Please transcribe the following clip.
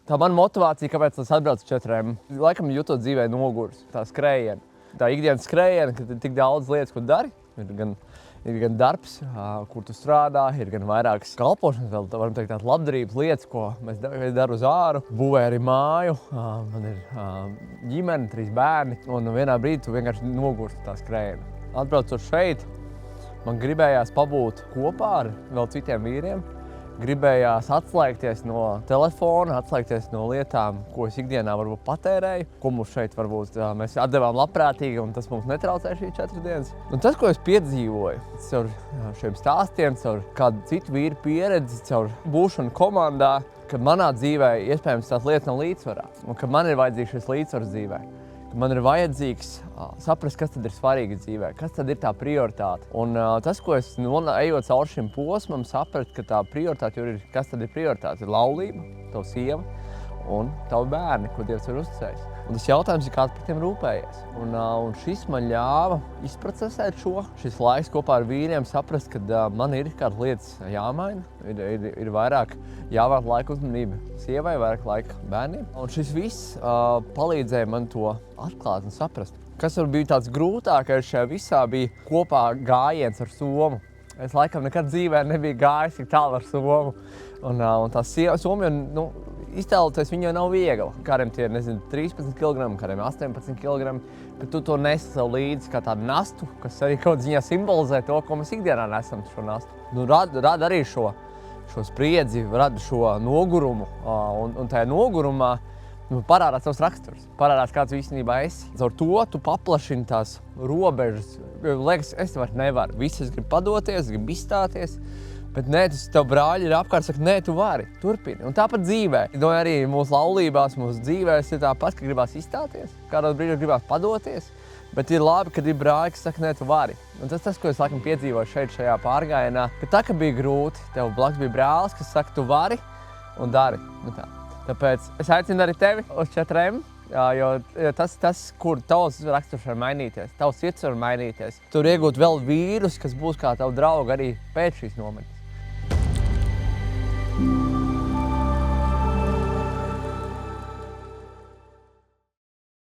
Tā mana motivācija, kāpēc es atbraucu 4M, laikam jūtot dzīvē nogurs, tā skrējiena. Tā ikdienas skrējiena, kad ir tik daudz lietas, ko dari. Ir gan darbs, kur tu strādā, ir gan vairākas kalpošanas, vēl varam teikt tādas labdarības lietas, ko mēs daru uz āru. Būvēju arī māju, man ir ģimene, 3 bērni, un vienā brīdī tu vienkārši nogursti tā skrējiena. Atbraucot šeit, man gribējās pabūt kopā ar vēl citiem vīriem. Gribējās atslēgties no telefona, atslēgties no lietām, ko es ikdienā varbūt patērēju, ko mums šeit varbūt mēs atdevām labprātīgi, un tas mums netraucē šīs 4 dienas. Un tas, ko es piedzīvoju, caur šiem stāstiem, caur kādu citu vīru pieredzi, caur būšanu komandā, ka manā dzīvē iespējams tās lietas nav līdzsvarā, un ka man ir vajadzīgs šis līdzsvars dzīvē. Man ir vajadzīgs saprast, kas tad ir svarīgi dzīvē, kas tad ir tā prioritāte. Un tas, ko es ejot cauri šim posmam, sapratu, ka tā prioritāte jau ir, kas tad ir prioritāte? Ir laulība, tava sieva un tavi bērni, ko Dievs ir uzticējis. Un tas jautājums ir, kāds par tiem rūpējies. Un šis man ļāva izprocesēt šo. Šis laiks kopā ar vīriem saprast, ka man ir kādas lietas jāmaina. Ir vairāk jāvērt laika uzmanība sievai, vairāk laika bērniem. Un šis viss palīdzēja man to atklāt un saprast. Kas var bija tāds grūtākais šajā visā bija kopā gājiens ar Somu. Es laikam nekad dzīvē nebiju gājis tik tālu ar Somu. Un tā Soma jau, iztēloties viņu jau nav viegli. Kādiem tie ir, 13 kg, kādiem 18 kg, bet tu to nesi sev līdzi kā tādu nastu, kas arī kaut ziņā simbolizē to, ko mēs ikdienā nesam šo nastu. Rada arī šo spriedzi, rada šo nogurumu, un tajā nogurumā parādās savs raksturs, parādās kāds īstenībā esi. Caur to tu paplašini tās robežas. Liekas, es vairs nevaru. Visi es gribu padoties, gribu izstāties. Bet nē, tev brāļi ir apkārt, saka, nē, tu vari, turpini. Un tāpat dzīvē. Arī mūsu laulībās, mūsu dzīvēs ir tāpat, ka gribās izstāties. Kādā brīdī gribās padoties. Bet ir labi, kad ir brāļi, kas saka, nē, tu vari. Un tas, ko es laikam piedzīvoju šeit, šajā pārgājienā, ka tā, ka bija grūti, tev blakus bija brālis, kas saka, tu vari un dari. Tāpēc es aicinu arī tevi uz 4M. Jo tas, kur tavs raksturs var mainīties, tavs sirds var mainīties. Tur iegūt vēl vīrus, kas būs kā tavu draugu arī pēc šīs nometnes.